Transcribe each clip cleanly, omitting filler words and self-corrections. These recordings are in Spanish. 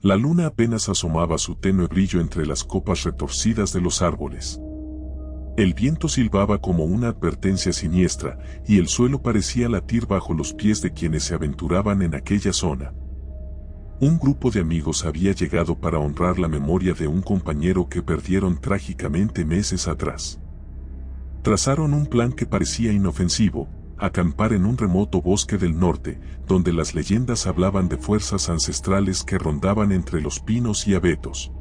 La luna apenas asomaba su tenue brillo entre las copas retorcidas de los árboles. El viento silbaba como una advertencia siniestra, y el suelo parecía latir bajo los pies de quienes se aventuraban en aquella zona. Un grupo de amigos había llegado para honrar la memoria de un compañero que perdieron trágicamente meses atrás. Trazaron un plan que parecía inofensivo: acampar en un remoto bosque del norte, donde las leyendas hablaban de fuerzas ancestrales que rondaban entre los pinos y abetos.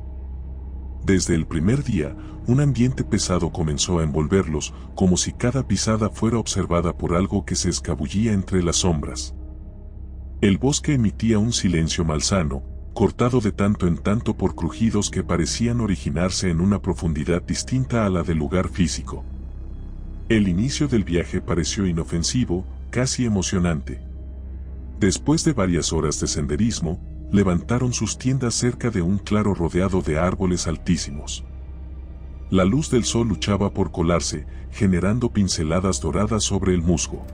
Desde el primer día, un ambiente pesado comenzó a envolverlos, como si cada pisada fuera observada por algo que se escabullía entre las sombras. El bosque emitía un silencio malsano, cortado de tanto en tanto por crujidos que parecían originarse en una profundidad distinta a la del lugar físico. El inicio del viaje pareció inofensivo, casi emocionante. Después de varias horas de senderismo, levantaron sus tiendas cerca de un claro rodeado de árboles altísimos. La luz del sol luchaba por colarse, generando pinceladas doradas sobre el musgo.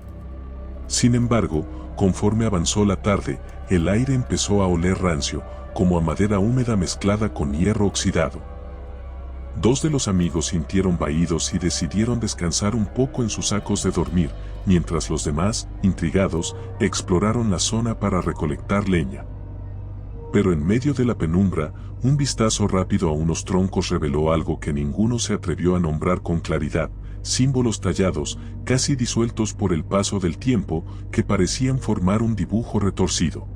Sin embargo, conforme avanzó la tarde, el aire empezó a oler rancio, como a madera húmeda mezclada con hierro oxidado. Dos de los amigos sintieron vahidos y decidieron descansar un poco en sus sacos de dormir, mientras los demás, intrigados, exploraron la zona para recolectar leña. Pero en medio de la penumbra, un vistazo rápido a unos troncos reveló algo que ninguno se atrevió a nombrar con claridad: símbolos tallados, casi disueltos por el paso del tiempo, que parecían formar un dibujo retorcido.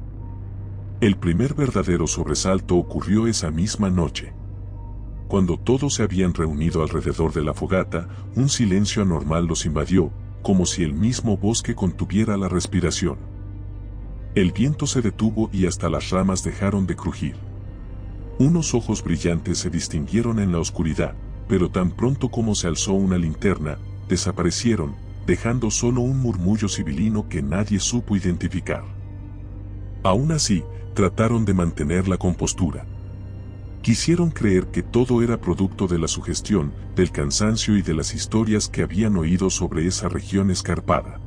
El primer verdadero sobresalto ocurrió esa misma noche. Cuando todos se habían reunido alrededor de la fogata, un silencio anormal los invadió, como si el mismo bosque contuviera la respiración. El viento se detuvo y hasta las ramas dejaron de crujir. Unos ojos brillantes se distinguieron en la oscuridad, pero tan pronto como se alzó una linterna, desaparecieron, dejando solo un murmullo sibilino que nadie supo identificar. Aún así, trataron de mantener la compostura. Quisieron creer que todo era producto de la sugestión, del cansancio y de las historias que habían oído sobre esa región escarpada.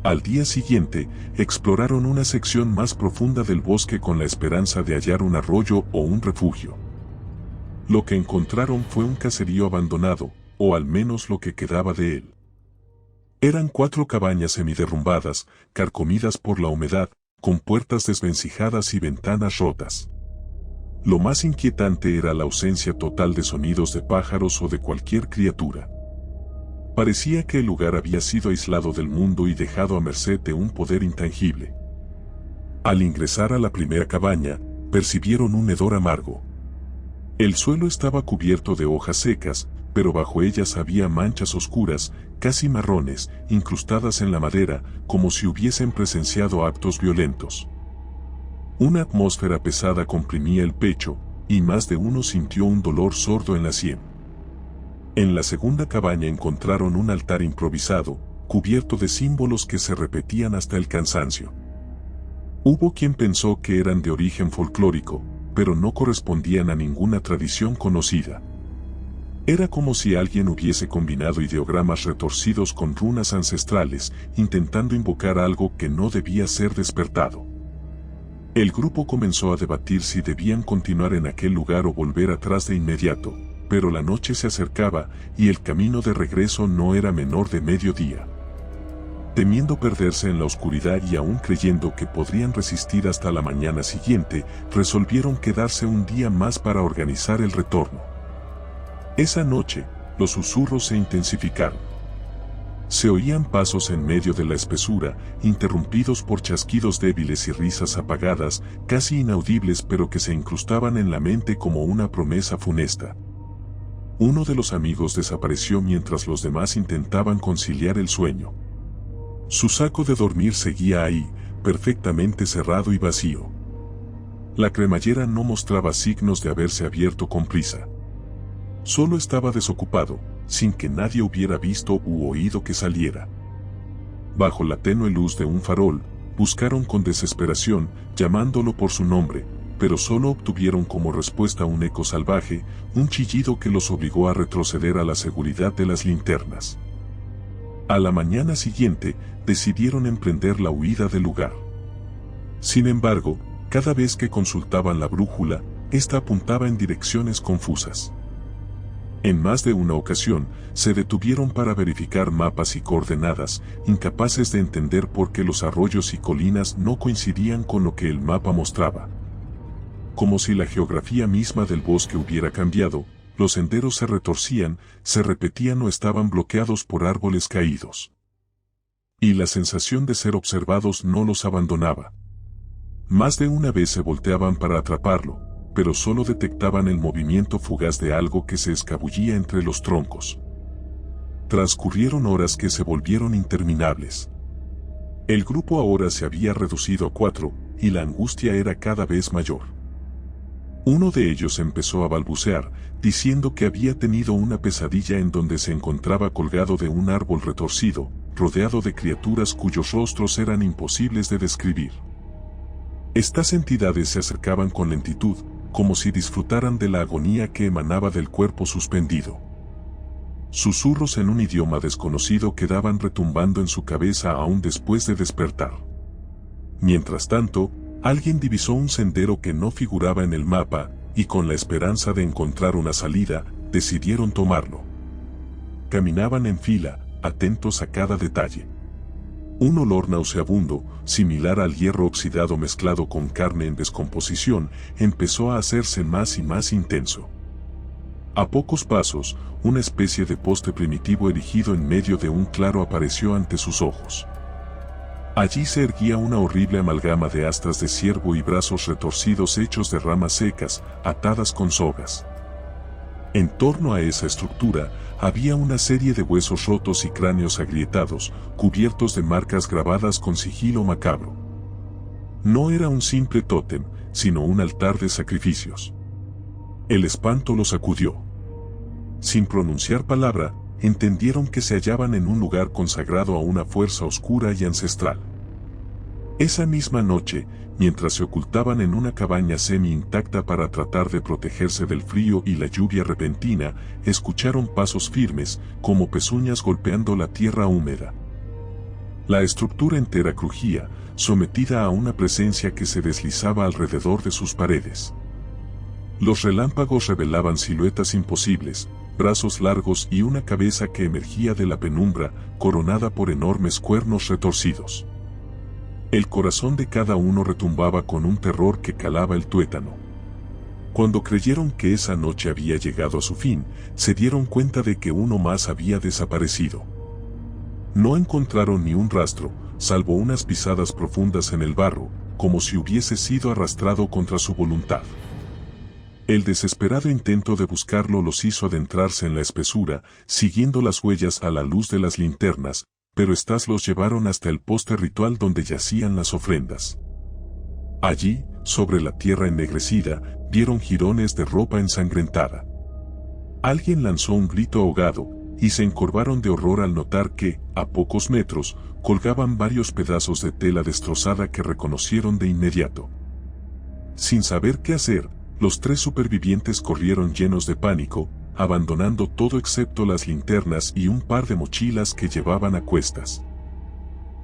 Al día siguiente, exploraron una sección más profunda del bosque con la esperanza de hallar un arroyo o un refugio. Lo que encontraron fue un caserío abandonado, o al menos lo que quedaba de él. Eran 4 cabañas semiderrumbadas, carcomidas por la humedad, con puertas desvencijadas y ventanas rotas. Lo más inquietante era la ausencia total de sonidos de pájaros o de cualquier criatura. Parecía que el lugar había sido aislado del mundo y dejado a merced de un poder intangible. Al ingresar a la primera cabaña, percibieron un hedor amargo. El suelo estaba cubierto de hojas secas, pero bajo ellas había manchas oscuras, casi marrones, incrustadas en la madera, como si hubiesen presenciado actos violentos. Una atmósfera pesada comprimía el pecho, y más de uno sintió un dolor sordo en la sien. En la segunda cabaña encontraron un altar improvisado, cubierto de símbolos que se repetían hasta el cansancio. Hubo quien pensó que eran de origen folclórico, pero no correspondían a ninguna tradición conocida. Era como si alguien hubiese combinado ideogramas retorcidos con runas ancestrales, intentando invocar algo que no debía ser despertado. El grupo comenzó a debatir si debían continuar en aquel lugar o volver atrás de inmediato, pero la noche se acercaba y el camino de regreso no era menor de mediodía. Temiendo perderse en la oscuridad y aún creyendo que podrían resistir hasta la mañana siguiente, resolvieron quedarse un día más para organizar el retorno. Esa noche, los susurros se intensificaron. Se oían pasos en medio de la espesura, interrumpidos por chasquidos débiles y risas apagadas, casi inaudibles pero que se incrustaban en la mente como una promesa funesta. Uno de los amigos desapareció mientras los demás intentaban conciliar el sueño. Su saco de dormir seguía ahí, perfectamente cerrado y vacío. La cremallera no mostraba signos de haberse abierto con prisa. Solo estaba desocupado, sin que nadie hubiera visto u oído que saliera. Bajo la tenue luz de un farol, buscaron con desesperación, llamándolo por su nombre, pero solo obtuvieron como respuesta un eco salvaje, un chillido que los obligó a retroceder a la seguridad de las linternas. A la mañana siguiente, decidieron emprender la huida del lugar. Sin embargo, Cada vez que consultaban la brújula, ésta apuntaba en direcciones confusas. En más de una ocasión, se detuvieron para verificar mapas y coordenadas, incapaces de entender por qué los arroyos y colinas no coincidían con lo que el mapa mostraba. Como si la geografía misma del bosque hubiera cambiado, los senderos se retorcían, se repetían o estaban bloqueados por árboles caídos. Y la sensación de ser observados no los abandonaba. Más de una vez se volteaban para atraparlo, pero solo detectaban el movimiento fugaz de algo que se escabullía entre los troncos. Transcurrieron horas que se volvieron interminables. El grupo ahora se había reducido a 4, y la angustia era cada vez mayor. Uno de ellos empezó a balbucear, diciendo que había tenido una pesadilla en donde se encontraba colgado de un árbol retorcido, rodeado de criaturas cuyos rostros eran imposibles de describir. Estas entidades se acercaban con lentitud, como si disfrutaran de la agonía que emanaba del cuerpo suspendido. Susurros en un idioma desconocido quedaban retumbando en su cabeza aún después de despertar. Mientras tanto, alguien divisó un sendero que no figuraba en el mapa, y con la esperanza de encontrar una salida, decidieron tomarlo. Caminaban en fila, atentos a cada detalle. Un olor nauseabundo, similar al hierro oxidado mezclado con carne en descomposición, empezó a hacerse más y más intenso. A pocos pasos, una especie de poste primitivo erigido en medio de un claro apareció ante sus ojos. Allí se erguía una horrible amalgama de astas de ciervo y brazos retorcidos hechos de ramas secas, atadas con sogas. En torno a esa estructura, había una serie de huesos rotos y cráneos agrietados, cubiertos de marcas grabadas con sigilo macabro. No era un simple tótem, sino un altar de sacrificios. El espanto los sacudió. Sin pronunciar palabra, entendieron que se hallaban en un lugar consagrado a una fuerza oscura y ancestral. Esa misma noche, mientras se ocultaban en una cabaña semi-intacta para tratar de protegerse del frío y la lluvia repentina, escucharon pasos firmes, como pezuñas golpeando la tierra húmeda. La estructura entera crujía, sometida a una presencia que se deslizaba alrededor de sus paredes. Los relámpagos revelaban siluetas imposibles, brazos largos y una cabeza que emergía de la penumbra, coronada por enormes cuernos retorcidos. El corazón de cada uno retumbaba con un terror que calaba el tuétano. Cuando creyeron que esa noche había llegado a su fin, se dieron cuenta de que uno más había desaparecido. No encontraron ni un rastro, salvo unas pisadas profundas en el barro, como si hubiese sido arrastrado contra su voluntad. El desesperado intento de buscarlo los hizo adentrarse en la espesura, siguiendo las huellas a la luz de las linternas, pero éstas los llevaron hasta el poste ritual donde yacían las ofrendas. Allí, sobre la tierra ennegrecida, vieron jirones de ropa ensangrentada. Alguien lanzó un grito ahogado, y se encorvaron de horror al notar que, a pocos metros, colgaban varios pedazos de tela destrozada que reconocieron de inmediato. Sin saber qué hacer, los 3 supervivientes corrieron llenos de pánico, abandonando todo excepto las linternas y un par de mochilas que llevaban a cuestas.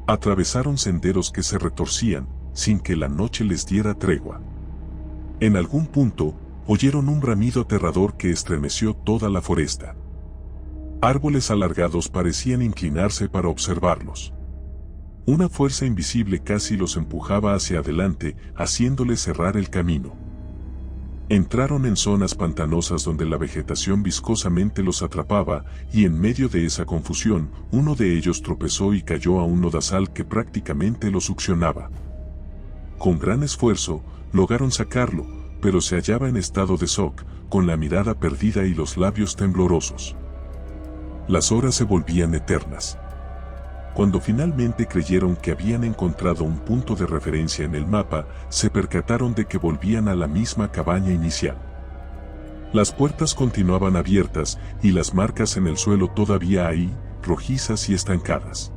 Atravesaron senderos que se retorcían, sin que la noche les diera tregua. En algún punto, oyeron un bramido aterrador que estremeció toda la foresta. Árboles alargados parecían inclinarse para observarlos. Una fuerza invisible casi los empujaba hacia adelante, haciéndoles cerrar el camino. Entraron en zonas pantanosas donde la vegetación viscosamente los atrapaba, y en medio de esa confusión, uno de ellos tropezó y cayó a un lodazal que prácticamente lo succionaba. Con gran esfuerzo, lograron sacarlo, pero se hallaba en estado de shock, con la mirada perdida y los labios temblorosos. Las horas se volvían eternas. Cuando finalmente creyeron que habían encontrado un punto de referencia en el mapa, se percataron de que volvían a la misma cabaña inicial. Las puertas continuaban abiertas, y las marcas en el suelo todavía ahí, rojizas y estancadas.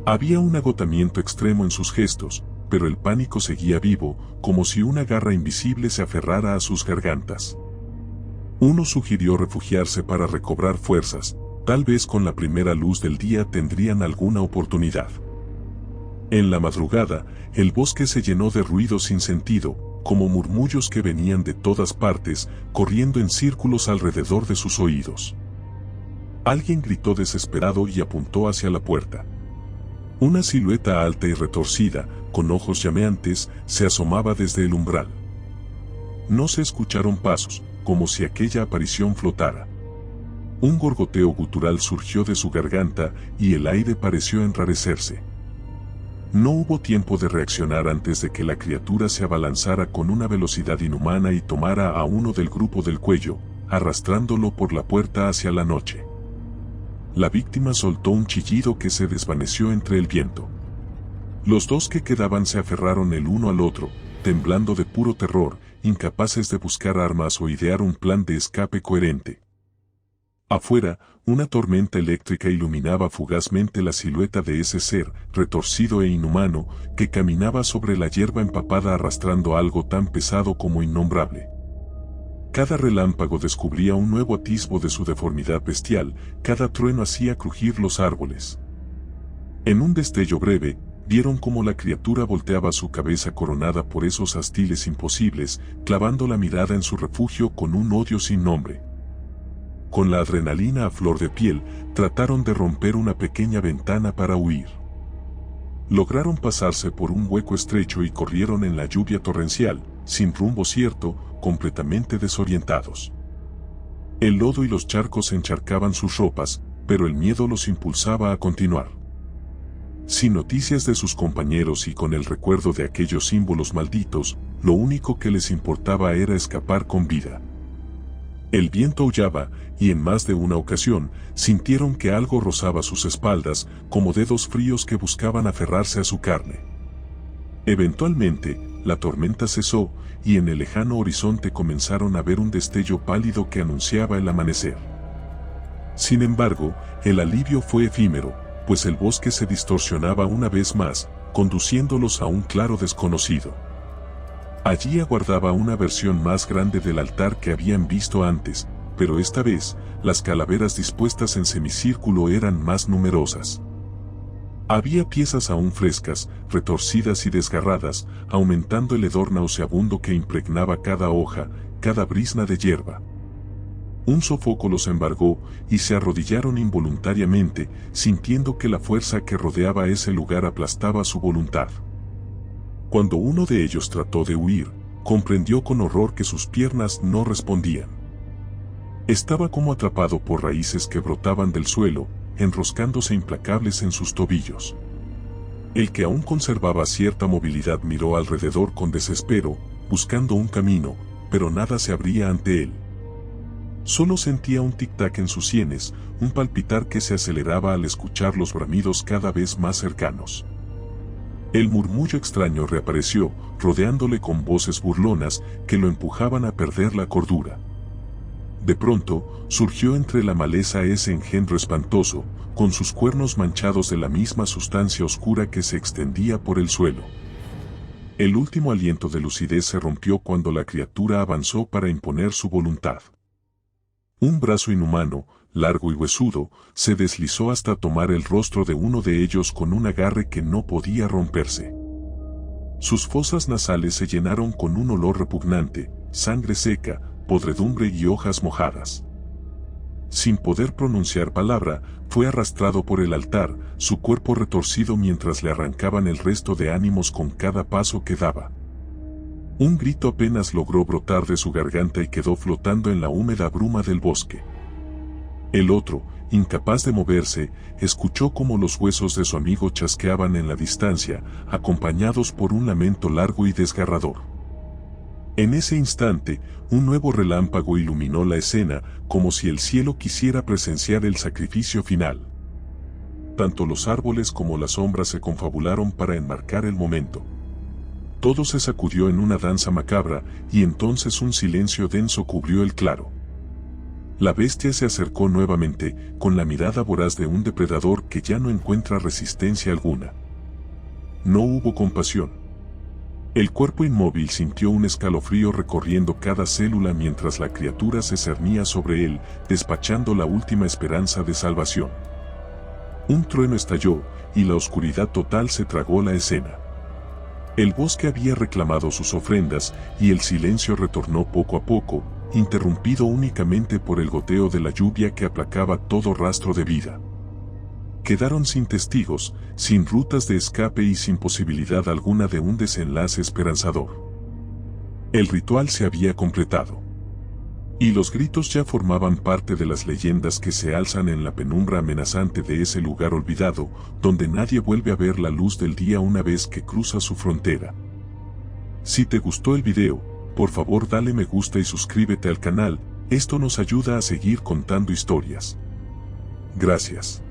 Había un agotamiento extremo en sus gestos, pero el pánico seguía vivo, como si una garra invisible se aferrara a sus gargantas. Uno sugirió refugiarse para recobrar fuerzas. Tal vez con la primera luz del día tendrían alguna oportunidad. En la madrugada, el bosque se llenó de ruidos sin sentido, como murmullos que venían de todas partes, corriendo en círculos alrededor de sus oídos. Alguien gritó desesperado y apuntó hacia la puerta. Una silueta alta y retorcida, con ojos llameantes, se asomaba desde el umbral. No se escucharon pasos, como si aquella aparición flotara. Un gorgoteo gutural surgió de su garganta y el aire pareció enrarecerse. No hubo tiempo de reaccionar antes de que la criatura se abalanzara con una velocidad inhumana y tomara a uno del grupo del cuello, arrastrándolo por la puerta hacia la noche. La víctima soltó un chillido que se desvaneció entre el viento. Los dos que quedaban se aferraron el uno al otro, temblando de puro terror, incapaces de buscar armas o idear un plan de escape coherente. Afuera, una tormenta eléctrica iluminaba fugazmente la silueta de ese ser, retorcido e inhumano, que caminaba sobre la hierba empapada arrastrando algo tan pesado como innombrable. Cada relámpago descubría un nuevo atisbo de su deformidad bestial, cada trueno hacía crujir los árboles. En un destello breve, vieron cómo la criatura volteaba su cabeza coronada por esos astiles imposibles, clavando la mirada en su refugio con un odio sin nombre. Con la adrenalina a flor de piel, trataron de romper una pequeña ventana para huir. Lograron pasarse por un hueco estrecho y corrieron en la lluvia torrencial, sin rumbo cierto, completamente desorientados. El lodo y los charcos encharcaban sus ropas, pero el miedo los impulsaba a continuar. Sin noticias de sus compañeros y con el recuerdo de aquellos símbolos malditos, lo único que les importaba era escapar con vida. El viento aullaba, y en más de una ocasión, sintieron que algo rozaba sus espaldas, como dedos fríos que buscaban aferrarse a su carne. Eventualmente, la tormenta cesó, y en el lejano horizonte comenzaron a ver un destello pálido que anunciaba el amanecer. Sin embargo, el alivio fue efímero, pues el bosque se distorsionaba una vez más, conduciéndolos a un claro desconocido. Allí aguardaba una versión más grande del altar que habían visto antes, pero esta vez, las calaveras dispuestas en semicírculo eran más numerosas. Había piezas aún frescas, retorcidas y desgarradas, aumentando el hedor nauseabundo que impregnaba cada hoja, cada brizna de hierba. Un sofoco los embargó y se arrodillaron involuntariamente, sintiendo que la fuerza que rodeaba ese lugar aplastaba su voluntad. Cuando uno de ellos trató de huir, comprendió con horror que sus piernas no respondían. Estaba como atrapado por raíces que brotaban del suelo, enroscándose implacables en sus tobillos. El que aún conservaba cierta movilidad miró alrededor con desespero, buscando un camino, pero nada se abría ante él. Solo sentía un tic-tac en sus sienes, un palpitar que se aceleraba al escuchar los bramidos cada vez más cercanos. El murmullo extraño reapareció, rodeándole con voces burlonas que lo empujaban a perder la cordura. De pronto, surgió entre la maleza ese engendro espantoso, con sus cuernos manchados de la misma sustancia oscura que se extendía por el suelo. El último aliento de lucidez se rompió cuando la criatura avanzó para imponer su voluntad. Un brazo inhumano, largo y huesudo, se deslizó hasta tomar el rostro de uno de ellos con un agarre que no podía romperse. Sus fosas nasales se llenaron con un olor repugnante, sangre seca, podredumbre y hojas mojadas. Sin poder pronunciar palabra, fue arrastrado por el altar, su cuerpo retorcido mientras le arrancaban el resto de ánimos con cada paso que daba. Un grito apenas logró brotar de su garganta y quedó flotando en la húmeda bruma del bosque. El otro, incapaz de moverse, escuchó cómo los huesos de su amigo chasqueaban en la distancia, acompañados por un lamento largo y desgarrador. En ese instante, un nuevo relámpago iluminó la escena, como si el cielo quisiera presenciar el sacrificio final. Tanto los árboles como las sombras se confabularon para enmarcar el momento. Todo se sacudió en una danza macabra, y entonces un silencio denso cubrió el claro. La bestia se acercó nuevamente, con la mirada voraz de un depredador que ya no encuentra resistencia alguna. No hubo compasión. El cuerpo inmóvil sintió un escalofrío recorriendo cada célula mientras la criatura se cernía sobre él, despachando la última esperanza de salvación. Un trueno estalló, y la oscuridad total se tragó la escena. El bosque había reclamado sus ofrendas, y el silencio retornó poco a poco, interrumpido únicamente por el goteo de la lluvia que aplacaba todo rastro de vida. Quedaron sin testigos, sin rutas de escape y sin posibilidad alguna de un desenlace esperanzador. El ritual se había completado. Y los gritos ya formaban parte de las leyendas que se alzan en la penumbra amenazante de ese lugar olvidado, donde nadie vuelve a ver la luz del día una vez que cruza su frontera. Si te gustó el video, por favor dale me gusta y suscríbete al canal, esto nos ayuda a seguir contando historias. Gracias.